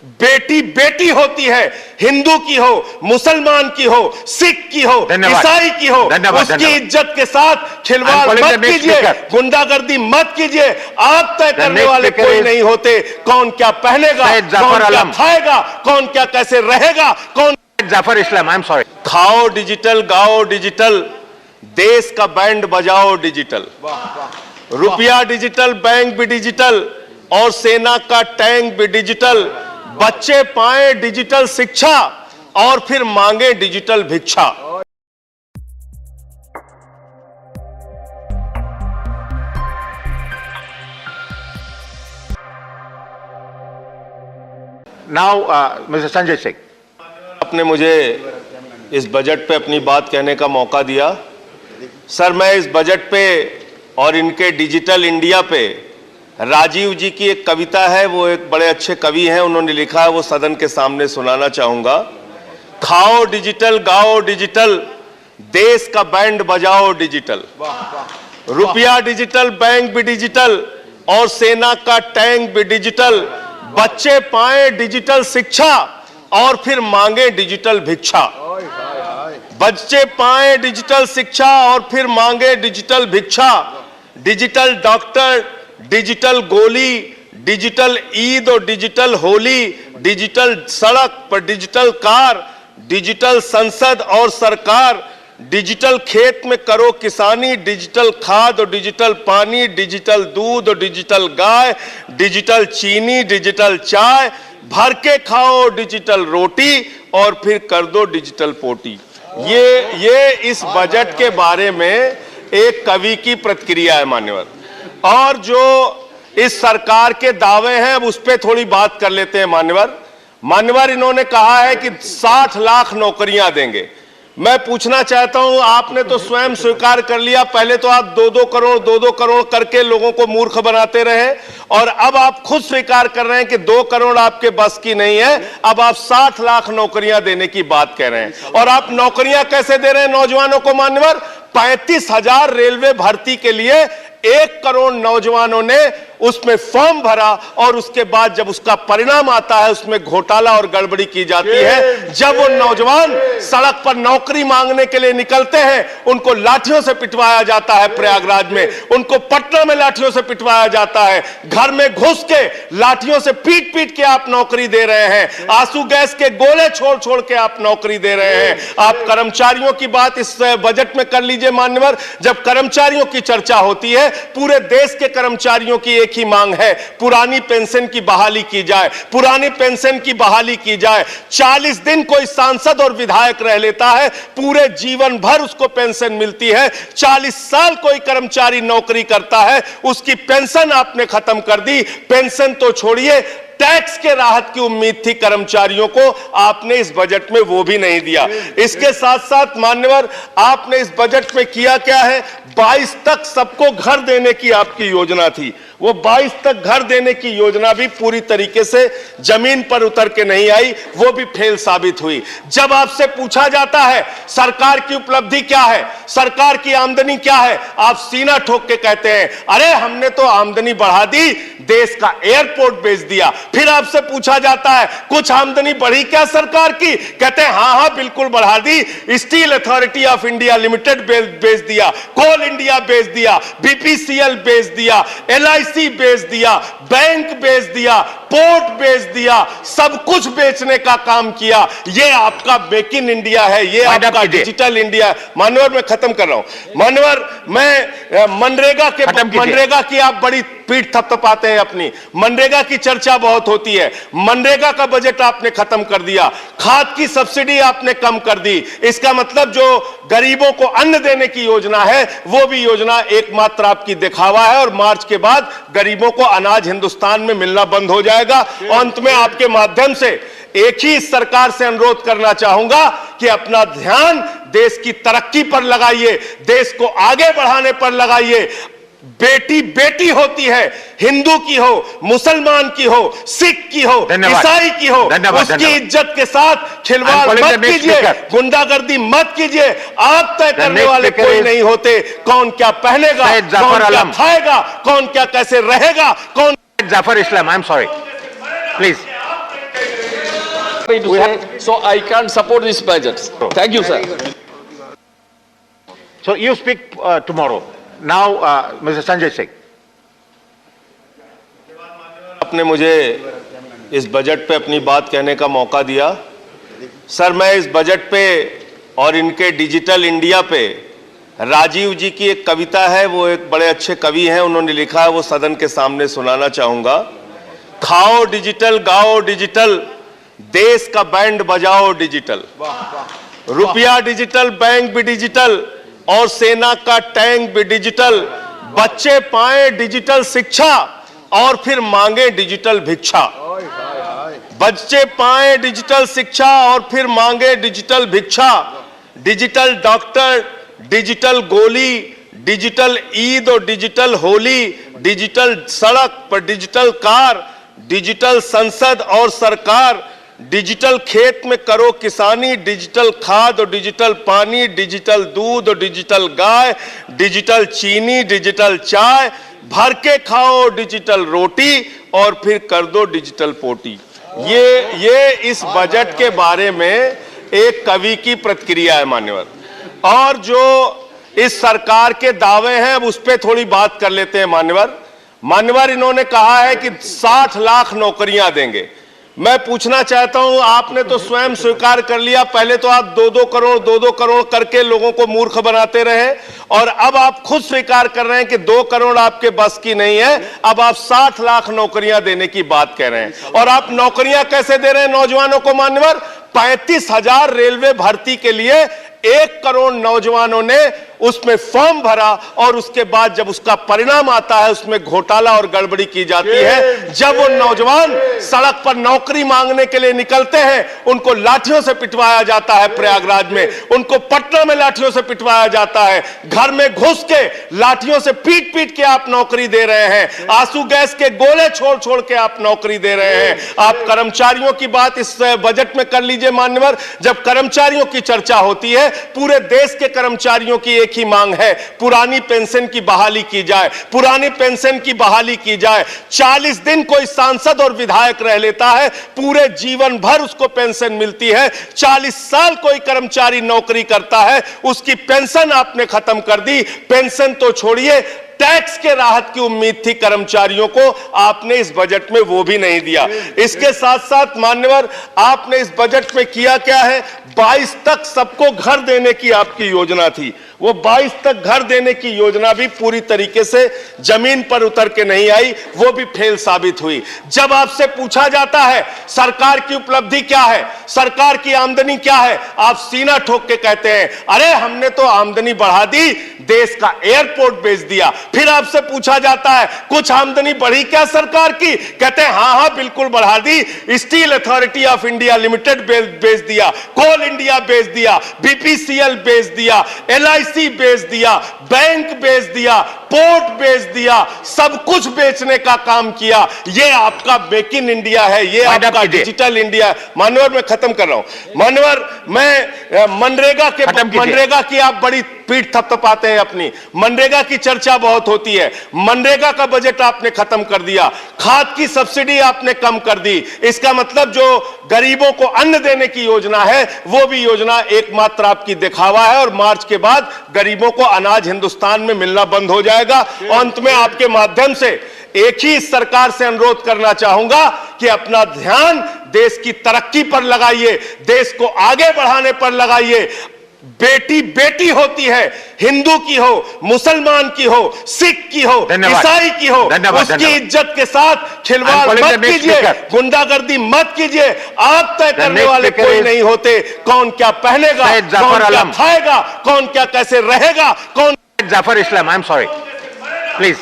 बेटी बेटी होती है, हिंदू की हो, मुसलमान की हो, सिख की हो, ईसाई की हो, उसकी इज्जत के साथ खिलवाड़ मत कीजिए, गुंडागर्दी मत कीजिए। आप तय करने वाले कोई नहीं होते कौन क्या पहनेगा, कौन क्या खाएगा, कौन क्या कैसे रहेगा, कौन। Jafar Islam, I am sorry. खाओ डिजिटल, गाओ डिजिटल, देश का बैंड बजाओ डिजिटल, रुपया डिजिटल, बैंक भी डिजिटल और सेना का टैंक भी डिजिटल। बच्चे पाए डिजिटल शिक्षा और फिर मांगे डिजिटल भिक्षा। नाउ मिस्टर संजय सिंह, आपने मुझे इस बजट पे अपनी बात कहने का मौका दिया। सर, मैं इस बजट पे और इनके डिजिटल इंडिया पे राजीव जी की एक कविता है, वो एक बड़े अच्छे कवि हैं, उन्होंने लिखा है, वो सदन के सामने सुनाना चाहूंगा। खाओ डिजिटल, गाओ डिजिटल, देश का बैंड बजाओ डिजिटल, रुपया डिजिटल, बैंक भी डिजिटल और सेना का टैंक भी डिजिटल। बच्चे पाए डिजिटल शिक्षा और फिर मांगे डिजिटल भिक्षा। बच्चे पाए डिजिटल शिक्षा और फिर मांगे डिजिटल भिक्षा। डिजिटल डॉक्टर, डिजिटल गोली, डिजिटल ईद और डिजिटल होली, डिजिटल सड़क पर डिजिटल कार, डिजिटल संसद और सरकार, डिजिटल खेत में करो किसानी, डिजिटल खाद और डिजिटल पानी, डिजिटल दूध और डिजिटल गाय, डिजिटल चीनी, डिजिटल चाय, भर के खाओ डिजिटल रोटी और फिर कर दो डिजिटल पोटी। ये इस बजट के बारे में एक कवि की प्रतिक्रिया है मान्यवर। और जो इस सरकार के दावे हैं अब उस पर थोड़ी बात कर लेते हैं मान्यवर। इन्होंने कहा है कि 60 लाख नौकरियां देंगे। मैं पूछना चाहता हूं, आपने तो स्वयं स्वीकार कर लिया, पहले तो आप 2-2 करोड़ करके लोगों को मूर्ख बनाते रहे और अब आप खुद स्वीकार कर रहे हैं कि 2 करोड़ आपके बस की नहीं है। अब आप 60 लाख नौकरियां देने की बात कह रहे हैं। और आप नौकरियां कैसे दे रहे हैं नौजवानों को मान्यवर? 35,000 रेलवे भर्ती के लिए 1 करोड़ नौजवानों ने उसमें फॉर्म भरा और उसके बाद जब उसका परिणाम आता है उसमें घोटाला और गड़बड़ी की जाती है। जब वो नौजवान सड़क पर नौकरी मांगने के लिए निकलते हैं उनको लाठियों से पिटवाया जाता है प्रयागराज में, उनको पटना में लाठियों से पिटवाया जाता है, घर में घुस के लाठियों से पीट पीट के आप नौकरी दे रहे हैं, आंसू गैस के गोले छोड़ छोड़ के आप नौकरी दे रहे हैं। आप कर्मचारियों की बात इस बजट में कर लीजिए मान्यवर। जब कर्मचारियों की चर्चा होती है, पूरे देश के कर्मचारियों की एक ही मांग है, पुरानी पेंशन की बहाली की जाए, पुरानी पेंशन की बहाली की जाए। 40 दिन कोई सांसद और विधायक रह लेता है, पूरे जीवन भर उसको पेंशन मिलती है। 40 साल कोई कर्मचारी नौकरी करता है, उसकी पेंशन आपने खत्म कर दी। पेंशन तो छोड़िए, टैक्स के राहत की उम्मीद थी कर्मचारियों को, आपने इस बजट में वो भी नहीं दिया। इसके साथ साथ मान्यवर, आपने इस बजट में किया क्या है? 22 तक सबको घर देने की आपकी योजना थी। वो 22 तक घर देने की योजना भी पूरी तरीके से जमीन पर उतर के नहीं आई, वो भी फेल साबित हुई। जब आपसे पूछा जाता है सरकार की उपलब्धि क्या है, सरकार की आमदनी क्या है, आप सीना ठोक के कहते हैं अरे हमने तो आमदनी बढ़ा दी, देश का एयरपोर्ट बेच दिया। फिर आपसे पूछा जाता है कुछ आमदनी बढ़ी क्या सरकार की, कहते हैं हाँ बिल्कुल बढ़ा दी, Steel Authority of India Limited बेच दिया, कोल इंडिया बेच दिया, बीपीसीएल बेच दिया, एलआईसी बेच दिया, बैंक बेच दिया, पोर्ट बेच दिया, सब कुछ बेचने का काम किया। ये आपका मेक इन इंडिया है, ये आपका डिजिटल इंडिया है। मानवर, मैं खत्म कर रहा हूं मानवर। मैं मनरेगा की आप बड़ी पीठ थपथपाते हैं अपनी, मनरेगा की चर्चा बहुत होती है। मनरेगा का बजट आपने खत्म कर दिया, खाद की सब्सिडी आपने कम कर दी। इसका मतलब जो गरीबों को अन्न देने की योजना है वो भी योजना एकमात्र आपकी दिखावा है और मार्च के बाद गरीबों को अनाज हिंदुस्तान में मिलना बंद हो जाएगा। अंत में आपके माध्यम से एक ही इस सरकार से अनुरोध करना चाहूंगा कि अपना ध्यान देश की तरक्की पर लगाइए, देश को आगे बढ़ाने पर लगाइए। बेटी बेटी होती है, हिंदू की हो, मुसलमान की हो, सिख की हो, ईसाई की हो, उसकी इज्जत के साथ खिलवाड़ मत कीजिए, गुंडागर्दी मत कीजिए। आप तय करने वाले कोई नहीं होते कौन क्या पहनेगा, कौन क्या खाएगा, कौन क्या कैसे रहेगा, कौन। Jafar Islam, I am sorry, please. to say, so I can't support this budget. Thank you, sir. So you speak tomorrow. Now, Mr. Sanjay Singh. आपने मुझे इस बजट पे अपनी बात कहने का मौका दिया। सर, मैं इस बजट पे और इनके डिजिटल इंडिया पे राजीव जी की एक कविता है, वो एक बड़े अच्छे कवि हैं, उन्होंने लिखा है, वो सदन के सामने सुनाना चाहूंगा। खाओ डिजिटल, गाओ डिजिटल, देश का बैंड बजाओ डिजिटल, रुपया डिजिटल, बैंक भी डिजिटल और सेना का टैंक भी डिजिटल, बच्चे पाए डिजिटल शिक्षा और फिर मांगे डिजिटल भिक्षा। बच्चे पाए डिजिटल शिक्षा और फिर मांगे डिजिटल भिक्षा। डिजिटल डॉक्टर, डिजिटल गोली, डिजिटल ईद और डिजिटल होली, डिजिटल सड़क पर डिजिटल कार, डिजिटल संसद और सरकार, डिजिटल खेत में करो किसानी, डिजिटल खाद और डिजिटल पानी, डिजिटल दूध और डिजिटल गाय, डिजिटल चीनी, डिजिटल चाय, भर के खाओ डिजिटल रोटी और फिर कर दो डिजिटल पोटी। ये इस बजट के बारे में एक कवि की प्रतिक्रिया है मान्यवर। और जो इस सरकार के दावे हैं अब उस पर थोड़ी बात कर लेते हैं मान्यवर। इन्होंने कहा है कि 60 लाख नौकरियां देंगे। मैं पूछना चाहता हूं, आपने तो स्वयं स्वीकार कर लिया, पहले तो आप 2-2 करोड़ करके लोगों को मूर्ख बनाते रहे और अब आप खुद स्वीकार कर रहे हैं कि 2 करोड़ आपके बस की नहीं है। अब आप 60 लाख नौकरियां देने की बात कह रहे हैं। और आप नौकरियां कैसे दे रहे हैं नौजवानों को मान्यवर? 35,000 रेलवे भर्ती के लिए 1 करोड़ नौजवानों ने उसमें फॉर्म भरा और उसके बाद जब उसका परिणाम आता है उसमें घोटाला और गड़बड़ी की जाती है। जब वो नौजवान सड़क पर नौकरी मांगने के लिए निकलते हैं उनको लाठियों से पिटवाया जाता है प्रयागराज में, उनको पटना में लाठियों से पिटवाया जाता है, घर में घुस के लाठियों से पीट पीट के आप नौकरी दे रहे हैं, आंसू गैस के गोले छोड़ छोड़ के आप नौकरी दे रहे हैं। आप कर्मचारियों की बात इस बजट में कर लीजिए मान्यवर। जब कर्मचारियों की चर्चा होती है, पूरे देश के कर्मचारियों की एक ही मांग है, पुरानी पेंशन की बहाली की जाए, पुरानी पेंशन की बहाली की जाए। 40 दिन कोई सांसद और विधायक रह लेता है, पूरे जीवन भर उसको पेंशन मिलती है। 40 साल कोई कर्मचारी नौकरी करता है, उसकी पेंशन आपने खत्म कर दी। पेंशन तो छोड़िए, टैक्स के राहत की उम्मीद थी कर्मचारियों को, आपने इस बजट में वो भी नहीं दिया। इसके साथ साथ मान्यवर आपने इस बजट में किया क्या है? 22 तक सबको घर देने की आपकी योजना थी, वो 22 तक घर देने की योजना भी पूरी तरीके से जमीन पर उतर के नहीं आई, वो भी फेल साबित हुई। जब आपसे पूछा जाता है सरकार की उपलब्धि क्या है, सरकार की आमदनी क्या है, आप सीना ठोक के कहते हैं अरे हमने तो आमदनी बढ़ा दी, देश का एयरपोर्ट बेच दिया। फिर आपसे पूछा जाता है कुछ आमदनी बढ़ी क्या सरकार की, कहते हैं हां बिल्कुल बढ़ा दी। Steel Authority of India Limited बेच दिया, कोल इंडिया बेच दिया, बीपीसीएल बेच दिया, एलआईसी बेच दिया, बैंक बेच दिया, पोर्ट बेच दिया, सब कुछ बेचने का काम किया। ये आपका मेक इन इंडिया है, ये आपका डिजिटल इंडिया है। मानवर मैं खत्म कर रहा हूं मानवर, मैं मनरेगा की आप बड़ी पीठ थपथपाते हैं अपनी, मनरेगा की चर्चा बहुत होती है, मनरेगा का बजट आपने खत्म कर दिया, खाद की सब्सिडी आपने कम कर दी। इसका मतलब जो गरीबों को अन्न देने की योजना है वो भी योजना एकमात्र आपकी दिखावा है और मार्च के बाद गरीबों को अनाज हिंदुस्तान में मिलना बंद हो जाएगा। अंत में आपके माध्यम से एक ही इस सरकार से अनुरोध करना चाहूंगा कि अपना ध्यान देश की तरक्की पर लगाइए, देश को आगे बढ़ाने पर लगाइए। बेटी बेटी होती है, हिंदू की हो, मुसलमान की हो, सिख की हो, ईसाई की हो, उसकी इज्जत के साथ खिलवाड़ मत कीजिए, गुंडागर्दी मत कीजिए। आप तय करने वाले कोई नहीं होते कौन क्या पहनेगा, कौन क्या खाएगा, कौन क्या कैसे रहेगा, कौन। Zafar Islam, I'm sorry. Please.